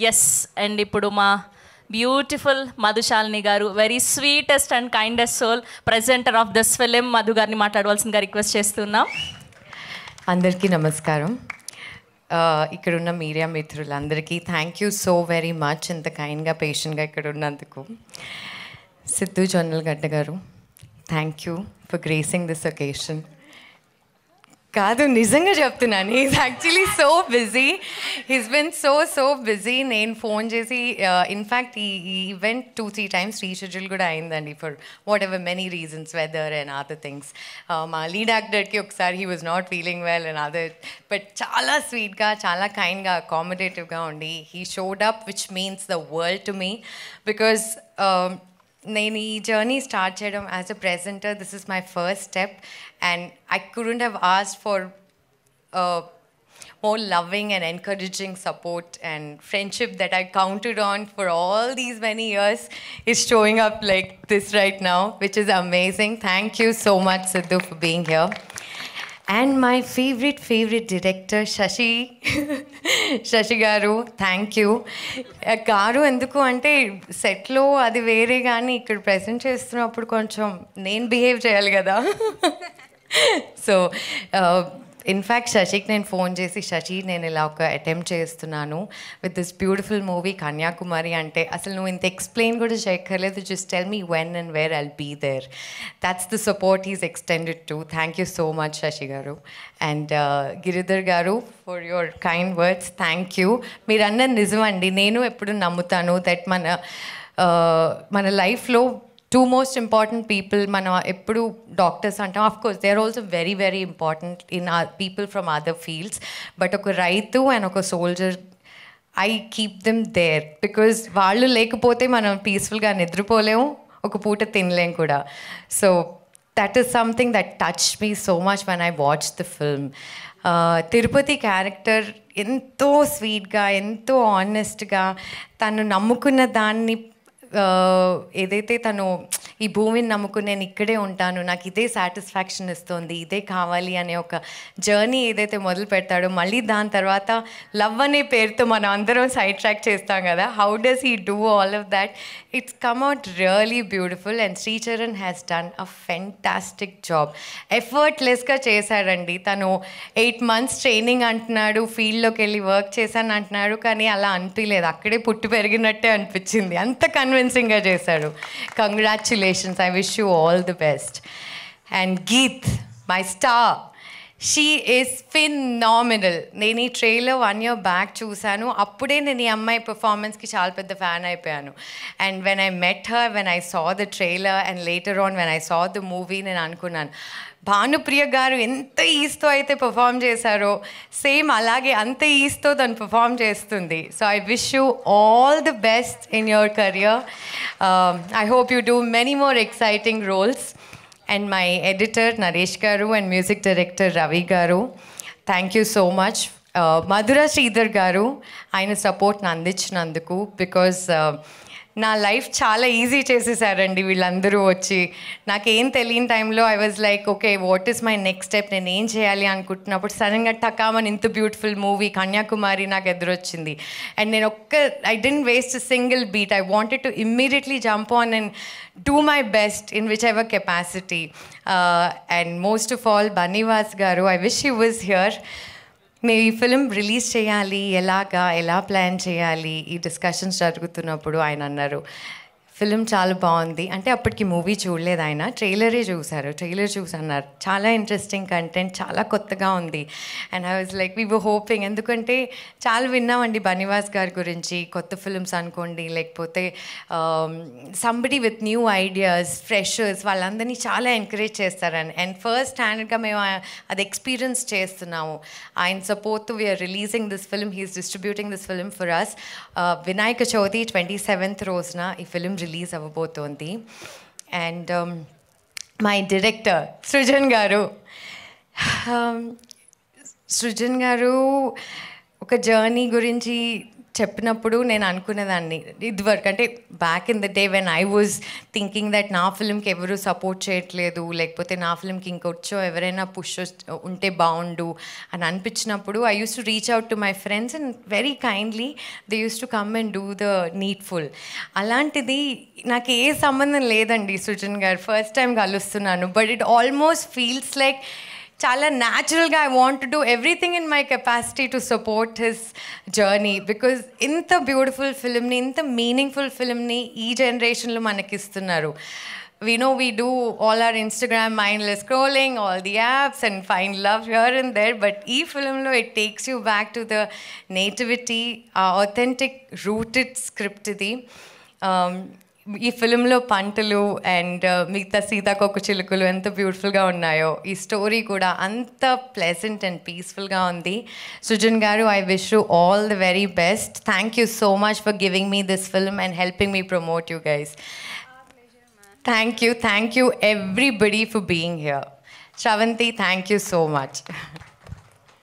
Yes and ఇప్పుడు మా beautiful Madhushalini garu, very sweetest and kindest soul, presenter of this film, Madhu గారిని మాట్లాడవలసిందిగా రిక్వెస్ట్ చేస్తున్నాం. అందరికీ నమస్కారం. ఇక్కడున్న మీడియా మిత్రులందరికీ thank you so very much, ఇంత కైండ్గా పేషెంట్గా ఇక్కడ ఉన్నందుకు. Siddhu Jonnalagadda garu, thank you for gracing this occasion. కాదు, నిజంగా చెప్తున్నాను, he's actually so busy, he's been so busy. నేను ఫోన్ చేసి ఇన్ఫ్యాక్ట్ ఈ ఈవెంట్ 2-3 times రీషెడ్యూల్ కూడా అయిందండి for whatever many reasons, weather and other things. మా లీడ్ యాక్టర్కి ఒకసారి he was not feeling well and other, but చాలా స్వీట్గా, చాలా కైండ్గా, అకామిడేటివ్గా ఉండి he showed up, which means the world to me. Because నేను ఈ జర్నీ స్టార్ట్ చేయడం as a presenter, this is my first step and I couldn't have asked for more loving and encouraging support and friendship that I counted on for all these many years is showing up like this right now, which is amazing. Thank you so much, Siddhu, for being here. And my favorite director, Shashi garu, thank you. Garu enduku ante set lo adi vere gaani ikkada present chestunnappudu koncham nenu behave cheyali kada. So in fact శశికి నేను phone చేసి, శశి నేను ఇలా ఒక attempt చేస్తున్నాను with this beautiful movie Kanyakumari అంటే, అసలు నువ్వు ఇంత ఎక్స్ప్లెయిన్ కూడా చేయక్కర్లేదు, just tell me when and where I'll be there. That's the support is extended to. Thank you so much Shashi garu. And Giridhar garu, for your kind words, thank you. మీరు అన్నది నిజమండి, నేను ఎప్పుడు నమ్ముతాను దట్ మన లైఫ్లో two most important people, మనం ఎప్పుడు డాక్టర్స్ అంటాం, of course they are also very important in people from other fields, but ఒక రైతు అండ్ ఒక soldier, I keep them there because వాళ్ళు లేకపోతే మనం పీస్ఫుల్గా నిద్రపోలేము, ఒక పూట తినలేం కూడా. So that is something that touched me so much when I watched the film. Tirupati character ఎంతో స్వీట్గా, ఎంతో ఆనెస్ట్గా, తను నమ్ముకున్న దాన్ని, ఏదైతే తను ఈ భూమిని నమ్ముకుని నేను ఇక్కడే ఉంటాను, నాకు ఇదే సాటిస్ఫాక్షన్ ఇస్తుంది, ఇదే కావాలి అనే ఒక జర్నీ ఏదైతే మొదలు పెడతాడో, మళ్ళీ దాని తర్వాత లవ్ అనే పేరుతో మనం అందరం సైడ్ ట్రాక్ చేస్తాం కదా, how does he do all of that? It's come out really beautiful and Sricharan has done a fantastic job. ఎఫర్ట్లెస్గా చేశాడండి. తను 8 months ట్రైనింగ్ అంటున్నాడు, ఫీల్డ్లోకి వెళ్ళి వర్క్ చేశాను అంటున్నాడు, కానీ అలా అనిపించలేదు, అక్కడే పుట్టి పెరిగినట్టే అనిపించింది, అంత కన్విన్సింగ్గా చేశాడు. Congratulations, I wish you all the best. And Geet, my star, she is phenomenal. నేను ఈ ట్రైలర్ 1 year back చూశాను, అప్పుడే నేను ఈ అమ్మాయి పర్ఫార్మెన్స్కి చాలా పెద్ద ఫ్యాన్ అయిపోయాను. And when I met her, when I saw the trailer and later on when I saw the movie, నేను అనుకున్నాను భానుప్రియ గారు ఎంత ఈస్తో అయితే పర్ఫామ్ చేశారో, సేమ్ అలాగే అంత ఈస్తో తను పర్ఫామ్ చేస్తుంది. So I wish you all the best in your career. I hope you do many more exciting roles. And my editor Naresh garu and music director Ravi garu, thank you so much. Madhura Sridhar garu, ఆయన సపోర్ట్ని అందించినందుకు, because నా life చాలా easy చేసేసారండి వీళ్ళందరూ వచ్చి. నాకేం తెలియని టైంలో I was like, okay what is my next step, నేను ఏం చేయాలి అనుకుంటున్నప్పుడు సడన్గా టకామని ఇంత బ్యూటిఫుల్ మూవీ కన్యాకుమారి నాకు ఎదురొచ్చింది. అండ్ నేను I didn't waste a single beat, I wanted to immediately jump on and do my best in whichever capacity. And most of all, Banivas garu, I wish he was here. మీ ఈ film release చేయాలి, ఎలా plan చేయాలి, ఈ discussions జరుగుతున్నప్పుడు ఆయన అన్నారు, film చాలా బాగుంది అంటే, అప్పటికి మూవీ చూడలేదు ఆయన, ట్రైలర్ చూసి అన్నారు చాలా ఇంట్రెస్టింగ్ కంటెంట్, చాలా కొత్తగా ఉంది. And I was like, we were hoping, ఎందుకంటే చాలా విన్నామండి బనివాస్ గారి గురించి, కొత్త ఫిలిమ్స్ అనుకోండి, లేకపోతే somebody with new ideas, freshers, వాళ్ళందరినీ చాలా ఎంకరేజ్ చేస్తారని. అండ్ ఫస్ట్ హ్యాండ్గా మేము అది ఎక్స్పీరియన్స్ చేస్తున్నాము. ఆయన సపోర్ట్తో we're releasing this film, he's distributing this film for us. Vinayaka Chavithi 27th రోజున ఈ ఫిలిం రిలీజ్ అవ్వబోతోంది. And my director Srujan garu ఒక జర్నీ గురించి చెప్పినప్పుడు నేను అనుకునేదాన్ని ఇదివరకు అంటే back in the day when I was thinking that నా ఫిల్మ్కి ఎవరు సపోర్ట్ చేయట్లేదు, లేకపోతే నా ఫిల్మ్కి ఇంకొచ్చో ఎవరైనా పుష్ ఉంటే బాగుండు అని అనిపించినప్పుడు I use to reach out to my friends and very kindly they use to come and do the needful. అలాంటిది నాకు ఏ సంబంధం లేదండి సృజన్ గారు, ఫస్ట్ టైం కలుస్తున్నాను, but it almost feels like చాలా న్యాచురల్గా I want to do everything in my capacity to support his journey, because ఇంత beautiful ఫిల్మ్ని, ఇంత మీనింగ్ఫుల్ ఫిల్మ్ని ఈ జనరేషన్లో మనకిస్తున్నారు. We know we do all our Instagram mindless scrolling, all the apps and find love here and there, but ee film lo it takes you back to the nativity, authentic rooted script idi. ఈ ఫిలింలో పంటలు and మిగతా సీతాకోక చిలుకలు ఎంత బ్యూటిఫుల్గా ఉన్నాయో, ఈ స్టోరీ కూడా అంత ప్లెజెంట్ అండ్ పీస్ఫుల్గా ఉంది. సృజన్ గారు, I wish you all the very best. Thank you so much for giving me this film and helping me promote you guys. Thank you everybody for being here. Shravanti, thank you so much.